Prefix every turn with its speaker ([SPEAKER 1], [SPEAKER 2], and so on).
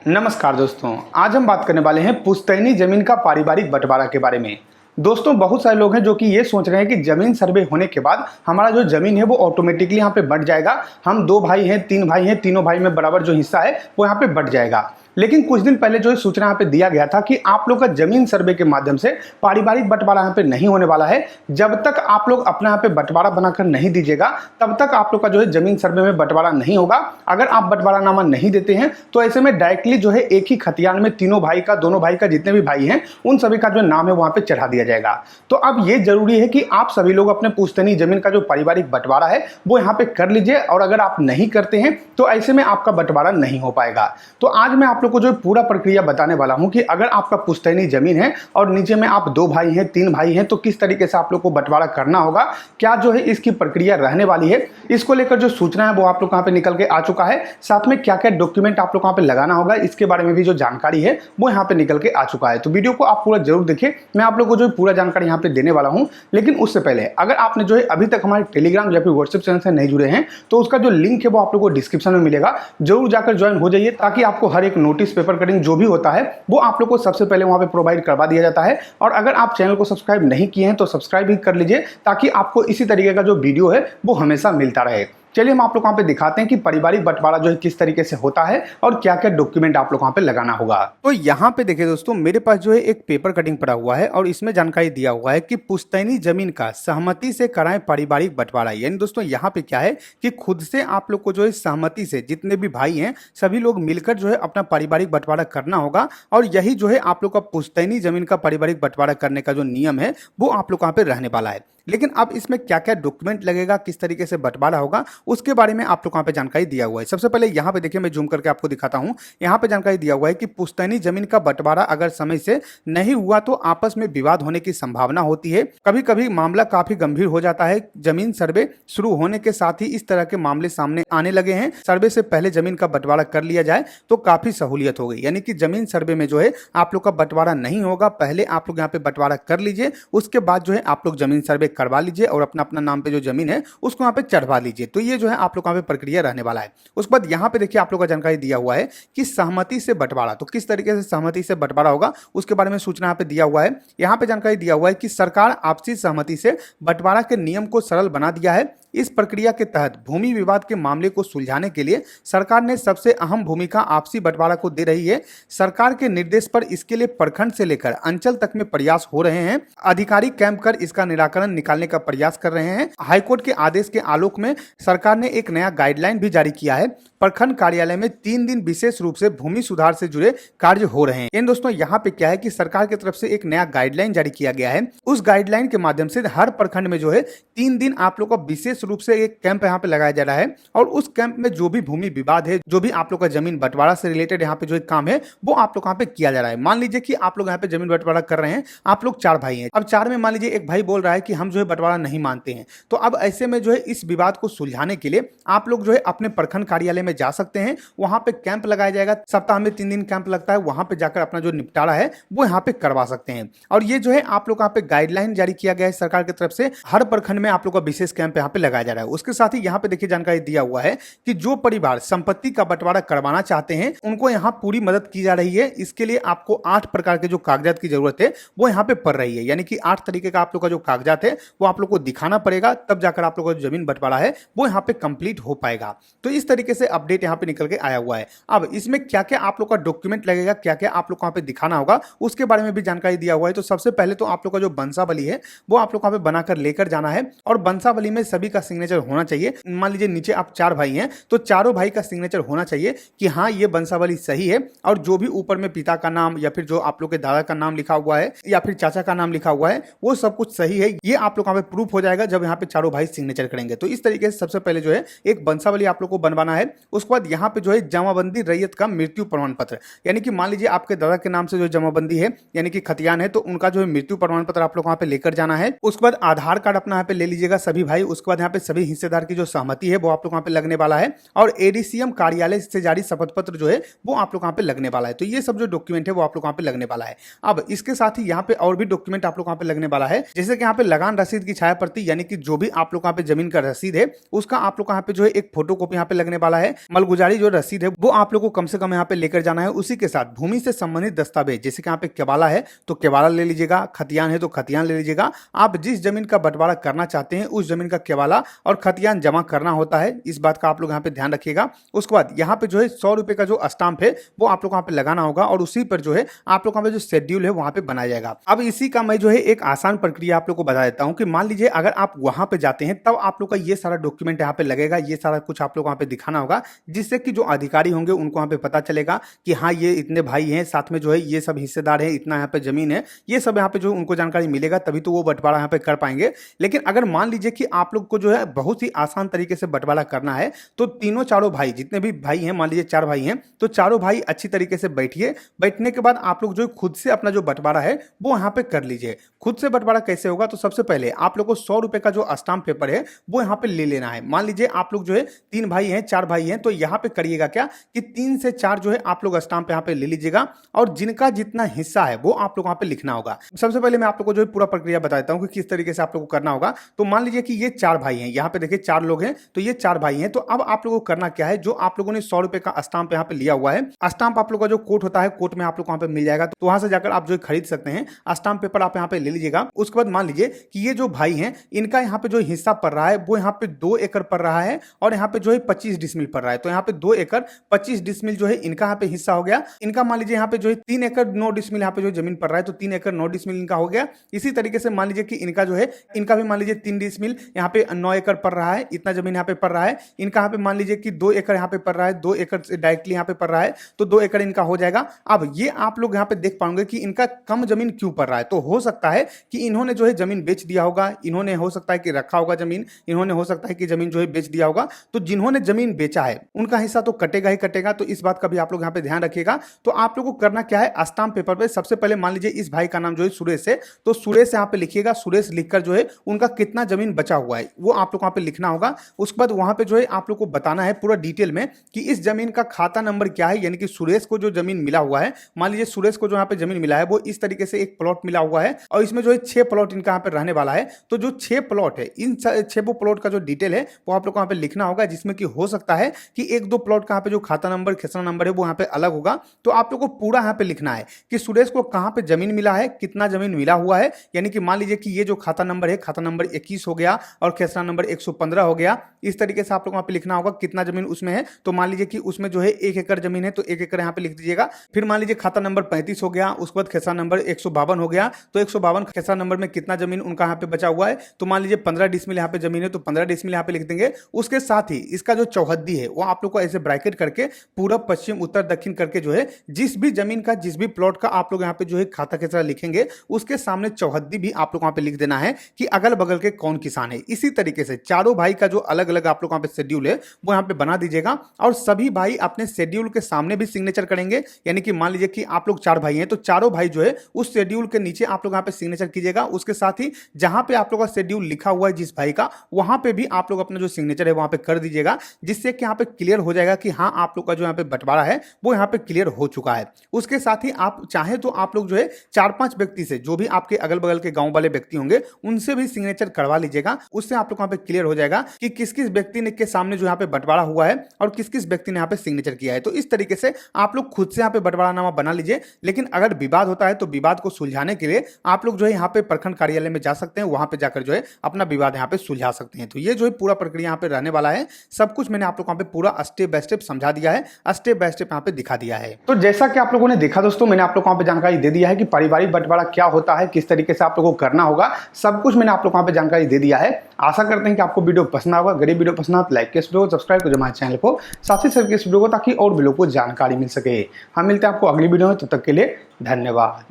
[SPEAKER 1] नमस्कार दोस्तों, आज हम बात करने वाले हैं पुश्तैनी जमीन का पारिवारिक बंटवारा के बारे में। दोस्तों, बहुत सारे लोग हैं जो कि ये सोच रहे हैं कि जमीन सर्वे होने के बाद हमारा जो जमीन है वो ऑटोमेटिकली यहाँ पे बंट जाएगा। हम 2 भाई हैं, 3 भाई हैं, तीनों भाई में बराबर जो हिस्सा है वो यहाँ पे बंट जाएगा। लेकिन कुछ दिन पहले जो सूचना यहाँ पे दिया गया था कि आप लोग का जमीन सर्वे के माध्यम से पारिवारिक बंटवारा यहाँ पे नहीं होने वाला है। जब तक आप लोग अपना यहाँ पे बंटवारा बनाकर नहीं दीजिएगा तब तक आप लोग का जो है जमीन सर्वे में बंटवारा नहीं होगा। अगर आप बंटवारानामा नहीं देते हैं तो ऐसे में डायरेक्टली जो है एक ही खतियान में तीनों भाई का, दोनों भाई का जितने भी भाई हैं उन सभी का जो नाम है वहां पे चढ़ा दिया जाएगा। तो अब ये जरूरी है कि आप सभी लोग अपने पुश्तैनी जमीन का जो पारिवारिक बंटवारा है वो यहाँ पे कर लीजिए, और अगर आप नहीं करते हैं तो ऐसे में आपका बंटवारा नहीं हो पाएगा। तो आज मैं आप लोग को जो पूरा प्रक्रिया बताने वाला हूं कि अगर आपका पुश्तैनी जमीन है और नीचे में आप 2 भाई हैं, 3 भाई हैं, तो किस तरीके से आप लोग को बंटवारा करना होगा, क्या जो है इसकी प्रक्रिया रहने वाली है, इसको लेकर जो सूचना है वो आप लोग यहाँ पे निकल के आ चुका है। साथ में क्या क्या डॉक्यूमेंट आप लोग यहाँ पे लगाना होगा इसके बारे में भी जो जानकारी है वो यहाँ पे निकल के आ चुका है। तो वीडियो को आप पूरा जरूर देखिए, मैं आप लोग को जो पूरा जानकारी यहाँ पे देने वाला हूँ। लेकिन उससे पहले अगर आपने जो है अभी तक हमारे टेलीग्राम या फिर व्हाट्सएप चैनल से नहीं जुड़े हैं तो उसका जो लिंक है वो आप लोग को डिस्क्रिप्शन में मिलेगा, जरूर जाकर ज्वाइन हो जाइए, ताकि आपको हर एक नोटिस, पेपर कटिंग जो भी होता है वो आप लोग को सबसे पहले वहां पे प्रोवाइड करवा दिया जाता है। और अगर आप चैनल को सब्सक्राइब नहीं किए हैं तो सब्सक्राइब भी कर लीजिए, ताकि आपको इसी तरीके का जो वीडियो है वो हमेशा मिलता रहे। चलिए हम आप लोग वहां पे दिखाते हैं कि पारिवारिक बंटवारा जो है किस तरीके से होता है और क्या क्या डॉक्यूमेंट आप लोग वहां पे लगाना होगा। तो यहाँ पे देखिए दोस्तों, मेरे पास जो है एक पेपर कटिंग पड़ा हुआ है और इसमें जानकारी दिया हुआ है कि पुश्तैनी जमीन का सहमति से कराएं पारिवारिक बंटवारा। यानी दोस्तों यहाँ पे क्या है कि खुद से आप लोग को जो है सहमति से, जितने भी भाई हैं सभी लोग मिलकर जो है अपना पारिवारिक बंटवारा करना होगा। और यही जो है आप लोग का पुश्तैनी जमीन का पारिवारिक बंटवारा करने का जो नियम है वो आप लोग वहां पे रहने वाला है। लेकिन अब इसमें क्या क्या डॉक्यूमेंट लगेगा, किस तरीके से बंटवारा होगा, उसके बारे में आप लोग वहां पे जानकारी दिया हुआ है। सबसे पहले यहाँ पे देखिए, मैं जूम करके आपको दिखाता हूँ। यहाँ पे जानकारी दिया हुआ है कि पुश्तैनी जमीन का बंटवारा अगर समय से नहीं हुआ तो आपस में विवाद होने की संभावना होती है। कभी कभी मामला काफी गंभीर हो जाता है। जमीन सर्वे शुरू होने के साथ ही इस तरह के मामले सामने आने लगे हैं। सर्वे से पहले जमीन का बंटवारा कर लिया जाए तो काफी सहूलियत हो गई। यानी कि जमीन सर्वे में जो है आप लोग का बंटवारा नहीं होगा, पहले आप लोग यहाँ पे बंटवारा कर लीजिए, उसके बाद जो है आप लोग जमीन सर्वे करवा लीजिए और अपना अपना नाम पे जो जमीन है उसको यहाँ पे चढ़वा लीजिए। तो ये जो है आप लोग यहाँ पे प्रक्रिया रहने वाला है। उसके बाद यहाँ पे देखिए आप लोग का जानकारी दिया हुआ है कि सहमति से बंटवारा, तो किस तरीके से सहमति से बंटवारा होगा उसके बारे में सूचना यहाँ पे दिया हुआ है। यहाँ पे जानकारी दिया हुआ है कि सरकार आपसी सहमति से बंटवारा के नियम को सरल बना दिया है। इस प्रक्रिया के तहत भूमि विवाद के मामले को सुलझाने के लिए सरकार ने सबसे अहम भूमिका आपसी बंटवारा को दे रही है। सरकार के निर्देश पर इसके लिए प्रखंड से लेकर अंचल तक में प्रयास हो रहे हैं। अधिकारी कैंप कर इसका निराकरण निकालने का प्रयास कर रहे हैं। हाईकोर्ट के आदेश के आलोक में सरकार ने एक नया गाइडलाइन भी जारी किया है। प्रखंड कार्यालय में 3 दिन विशेष रूप से भूमि सुधार से जुड़े कार्य हो रहे हैं। इन दोस्तों यहाँ पे क्या है कि सरकार की तरफ से एक नया गाइडलाइन जारी किया गया है। उस गाइडलाइन के माध्यम से हर प्रखंड में जो है 3 दिन आप लोग का विशेष रूप से एक कैंप यहाँ पे लगाया जा रहा है। और उस कैंप में जो भी भूमि विवाद है, जो भी आप लोग का जमीन बंटवारा से रिलेटेड यहाँ पे जो एक काम है वो आप लोग यहाँ पे किया जा रहा है। मान लीजिए कि आप लोग यहाँ पे जमीन बंटवारा कर रहे हैं, आप लोग 4 भाई हैं। अब 4 में मान लीजिए एक भाई बोल रहा है कि हम जो है बंटवारा नहीं मानते हैं। तो अब ऐसे में जो है इस विवाद को सुलझाने के लिए आप लोग जो है अपने प्रखंड कार्यालय में जा सकते हैं। वहां पे कैंप लगाया जाएगा, सप्ताह में 3 दिन कैंप लगता है। वहां पे जाकर अपना जो निपटारा है वो यहाँ पे करवा सकते हैं। और ये जो है आप लोग यहाँ पे गाइडलाइन जारी किया गया है सरकार की तरफ से, हर प्रखंड में आप लोग का विशेष कैंप यहाँ पे लगाया जा रहा है। उसके साथ ही यहाँ पे देखिए जानकारी दिया हुआ है कि जो परिवार संपत्ति का बंटवारा करवाना चाहते हैं उनको यहाँ पूरी मदद की जा रही है। इसके लिए आपको 8 प्रकार के जो कागजात की जरूरत है वो यहाँ पे पड़ रही है। यानी कि 8 तरीके का आप लोग का जो कागजात है वो आप लोग को दिखाना पड़ेगा, तब जाकर आप लोग का जो जमीन बंटवारा है वो यहाँ पे कंप्लीट हो पाएगा। तो इस तरीके से अपडेट यहाँ पे निकल के आया हुआ है। अब इसमें क्या क्या आप लोग का डॉक्यूमेंट लगेगा, क्या क्या आप लोग को यहाँ पे दिखाना होगा उसके बारे में भी जानकारी दिया हुआ है। तो सबसे पहले तो आप लोग का जो बंसावली है वो आप लोग यहाँ पे बनाकर लेकर जाना है। और बंसावली में सभी का सिग्नेचर होना चाहिए। मान लीजिए नीचे आप 4 भाई हैं तो चारों भाई का सिग्नेचर होना चाहिए कि हाँ ये बंसावली सही है। और जो भी ऊपर में पिता का नाम या फिर जो आप लोग के दादा का नाम लिखा हुआ है या फिर चाचा का नाम लिखा हुआ है वो सब कुछ सही है। ये आप लोग यहाँ पे प्रूफ हो जाएगा जब यहाँ पे चारों भाई सिग्नेचर करेंगे। तो इस तरीके से सबसे पहले जो है एक बंसावली आप लोग को बनवाना है। उसके बाद यहाँ पे जो है जमाबंदी रैयत का मृत्यु प्रमाण पत्र, यानी कि मान लीजिए आपके दादा के नाम से जो जमाबंदी है यानी कि खतियान है तो उनका जो है मृत्यु प्रमाण पत्र आप लोग वहाँ पे लेकर जाना है। उसके बाद आधार कार्ड अपना यहाँ पे ले लीजिएगा सभी भाई। उसके बाद यहाँ पे सभी हिस्सेदार की जो सहमति है वो आप लोग यहाँ पे लगने वाला है, और एडीसीएम कार्यालय से जारी शपथ पत्र जो है वो आप लोग यहाँ पे लगने वाला है। तो ये सब जो डॉक्यूमेंट है वो आप लोग यहाँ पे लगने वाला है। अब इसके साथ ही यहाँ पे और भी डॉक्यूमेंट आप लोग यहाँ पे लगने वाला है, जैसे कि यहाँ पे लगान रसीद की छाया प्रति, यानी कि जो भी आप लोग यहाँ पे जमीन का रसीद है उसका आप लोग यहाँ पे जो है एक फोटो कॉपी यहाँ पे लगने वाला है। मलगुजारी जो रसीद है वो आप लोग को कम से कम यहाँ पे लेकर जाना है। उसी के साथ भूमि से संबंधित दस्तावेज, जैसे कि यहाँ पे केवाला है तो केवाला ले लीजिएगा, खतियान है तो खतियान ले लीजिएगा। आप जिस जमीन का बंटवारा करना चाहते हैं उस जमीन का केवाला और खतियान जमा करना होता है, इस बात का आप लोग यहाँ पे ध्यान रखिएगा। उसके बाद यहाँ पे जो है 100 रुपए का जो स्टाम्प है वो आप लोग यहाँ पे लगाना होगा, और उसी पर जो है आप लोग का जो शेड्यूल है वहां पे बनाया जाएगा। अब इसी का मैं जो है एक आसान प्रक्रिया आप लोग को बता देता हूँ कि मान लीजिए अगर आप वहां पे जाते हैं तब आप लोग का ये सारा डॉक्यूमेंट यहाँ पे लगेगा, ये सारा कुछ आप लोग वहां पे दिखाना होगा, जिससे कि जो अधिकारी होंगे उनको वहां पे पता चलेगा कि हाँ ये इतने भाई हैं, साथ में जो है ये सब हिस्सेदार है, इतना यहाँ पे जमीन है, ये सब यहाँ पे जो उनको जानकारी मिलेगा तभी तो वो बंटवारा यहाँ पे कर पाएंगे। लेकिन अगर मान लीजिए कि आप लोग को जो है बहुत ही आसान तरीके से बंटवारा करना है तो तीनों चारों भाई, जितने भी भाई हैं, मान लीजिए 4 भाई हैं, तो चारों भाई अच्छी तरीके से बैठिए। बैठने के बाद आप लोग जो खुद से अपना जो बंटवारा है वो यहाँ पे कर लीजिए। खुद से बंटवारा कैसे होगा, तो सबसे पहले आप लोग को 100 रुपए का जो स्टाम्प पेपर है वो यहाँ पे ले लेना है। मान लीजिए आप लोग जो है 3 भाई हैं, 4 भाई हैं, तो यहाँ पे करिएगा क्या कि 3 से 4 जो है आप लोग स्टाम्प यहाँ पे ले लीजिएगा, और जिनका जितना हिस्सा है वो आप लोग यहाँ पे लिखना होगा। सबसे पहले मैं आप लोग को जो है पूरा प्रक्रिया बता देता हूँ कि किस तरीके से आप लोग को करना होगा। तो मान लीजिए कि ये 4 भाई हैं, यहाँ पे देखिए 4 लोग हैं, तो ये 4 भाई हैं। तो अब आप लोगों को करना क्या है, जो आप लोगों ने 100 रुपए का स्टाम्प यहाँ पे लिया हुआ है, स्टाम्प आप लोग का जो कोर्ट होता है, कोर्ट में आप लोग वहाँ पे मिल जाएगा, तो वहां से जाकर आप जो खरीद सकते हैं। स्टाम्प पेपर आप यहाँ पे ले लीजिएगा। उसके बाद मान लीजिए कि ये जो भाई हैं इनका यहाँ पे जो हिस्सा पड़ रहा है वो यहाँ पे 2 एकड़ पड़ रहा है, और यहाँ पे जो है 25 डिसमिल पड़ रहा है। तो यहाँ पे 2 एकड़ 25 डिसमिल जो है इनका यहाँ पे हिस्सा हो गया। इनका मान लीजिए यहाँ पे जो है 3 एकड़ 9 डिसमिल यहाँ पे जो जमीन पड़ रहा है, तो 3 एकड़ 9 डिसमिल इनका हो गया। इसी तरीके से मान लीजिए कि इनका जो है, इनका भी मान लीजिए 3 डिसमिल यहाँ पे 9 एकड़ पड़ रहा है, इतना जमीन यहाँ पे पड़ रहा है। इनका यहाँ पे मान लीजिए कि 2 एकड़ यहाँ पे पड़ रहा है, 2 एकड़ डायरेक्टली यहाँ पे पड़ रहा है, तो 2 एकड़ इनका हो जाएगा। अब ये आप लोग यहाँ पे देख पाएंगे कि इनका कम जमीन क्यों पड़ रहा है। तो हो सकता है कि इन्होंने जो है जमीन बेच दिया होगा, इन्होंने हो सकता है कि रखा होगा जमीन, इन्होंने हो सकता है कि जमीन जो है बेच दिया होगा। तो जिन्होंने जमीन बेचा है उनका हिस्सा तो कटेगा ही कटेगा, तो इस बात का भी आप लोग यहाँ पे ध्यान रखिएगा। तो आप लोग को करना क्या है, स्टाम्प पेपर पे सबसे पहले मान लीजिए इस भाई का नाम जो है सुरेश है, तो सुरेश यहाँ पे लिखिएगा। सुरेश लिखकर जो है उनका कितना जमीन बचा हुआ है वो आप लोग वहाँ पे लिखना होगा। उसके बाद वहाँ पे जो है आप लोग को बताना है पूरा डिटेल में कि इस जमीन का खाता नंबर क्या है, यानी कि सुरेश को जो जमीन मिला हुआ है, मान लीजिए सुरेश को जो यहाँ पे जमीन मिला है वो इस तरीके से एक प्लॉट मिला हुआ है, और इसमें जो है 6 प्लॉट इनका यहाँ पे रहने वाला है। तो जो 6 प्लॉट है, इन 6 प्लॉट का जो डिटेल है वो आप लोग को यहाँ पे लिखना होगा, जिसमें कि हो सकता है कि 1-2 प्लॉट का यहाँ पे जो खाता नंबर, खेसरा नंबर है वो यहाँ पे अलग होगा। तो आप लोग को पूरा यहाँ पे लिखना है कि सुरेश को कहाँ पे जमीन मिला है, कितना जमीन मिला हुआ है। यानी कि मान लीजिए कि ये जो खाता नंबर है, खाता नंबर 21 हो गया और खेसरा नंबर 115 हो गया। इस तरीके से आप लोग वहाँ पे लिखना होगा कितना जमीन उसमें है। तो मान लीजिए कि उसमें जो है 1 एकड़ जमीन है, तो 1 एकड़ यहाँ पे लिख दीजिएगा। फिर मान लीजिए खाता नंबर 35 हो गया, उसके बाद खेसरा नंबर 152 हो गया, तो 152 खेसरा नंबर में कितना जमीन उनका यहाँ पे बचा हुआ है। तो मान लीजिए 15 डिसमिल यहाँ पे जमीन है, तो 15 डिसमिल यहाँ पे लिख देंगे। उसके साथ ही इसका जो चौहद्दी है वो आप लोग को ऐसे ब्रैकेट करके पूरब, पश्चिम, उत्तर, दक्षिण करके जो है जिस भी जमीन का, जिस भी प्लॉट का आप लोग यहाँ पे जो है खाता खेसरा लिखेंगे, उसके सामने चौहद्दी भी आप लोग वहाँ पे लिख देना है कि अगल बगल के कौन किसान है। इसी तरीके से चारों भाई का जो अलग अलग आप लोग वहाँ पे शेड्यूल है वो यहाँ पे बना दीजिएगा, और सभी भाई अपने शेड्यूल के सामने भी सिग्नेचर करेंगे। यानी कि मान लीजिए कि आप लोग 4 भाई हैं, तो चारों भाई जो है उस शेड्यूल के नीचे आप लोग यहाँ पे सिग्नेचर कीजिएगा। उसके साथ ही जहां पे आप लोग का शेड्यूल लिखा हुआ है जिस भाई का, वहां पे भी आप लोग अपना जो सिग्नेचर है वहां पे कर दीजिएगा, जिससे कि यहाँ पे क्लियर हो जाएगा कि हाँ आप लोग का जो यहाँ पे बंटवारा है वो यहाँ पे क्लियर हो चुका है। उसके साथ ही आप चाहे तो आप लोग जो है 4-5 व्यक्ति से, जो भी आपके अगल बगल के गांव वाले व्यक्ति होंगे, उनसे भी सिग्नेचर करवा लीजिएगा। उससे आप लोग वहां पे क्लियर हो जाएगा कि किस किस व्यक्ति ने के सामने जो यहाँ पे बंटवारा हुआ है और किस किस व्यक्ति ने यहाँ पे सिग्नेचर किया है। तो इस तरीके से आप लोग खुद से यहाँ पे बंटवारानामा बना लीजिए। लेकिन अगर विवाद होता है तो विवाद को सुलझाने के लिए आप लोग जो है यहाँ पे प्रखंड कार्यालय में जा सकते हैं, वहां पे जाकर जो है अपना विवाद यहाँ पे सुलझा सकते हैं। तो ये जो है पूरा प्रक्रिया यहाँ पे रहने वाला है। सब कुछ मैंने आप लोग वहाँ पे पूरा स्टेप बाय स्टेप समझा दिया है, स्टेप बाय स्टेप यहाँ पे दिखा दिया है। तो जैसा कि आप लोगों ने देखा दोस्तों, मैंने आप लोग वहाँ पे जानकारी दे दिया है कि पारिवारिक बंटवारा क्या होता है, किस तरीके से आप लोगों को करना होगा, सब कुछ मैंने आप लोग वहाँ पे जानकारी दे दिया है। आशा करते हैं कि आपको वीडियो पसंद होगा। गरीब वीडियो पसंद आए तो लाइक इस वीडियो को, सब्सक्राइब करो हमारे चैनल को, साथ ही साथ इस वीडियो को, ताकि और भी लोगों को जानकारी मिल सके। हम मिलते हैं आपको अगली वीडियो में, तब तक के लिए धन्यवाद।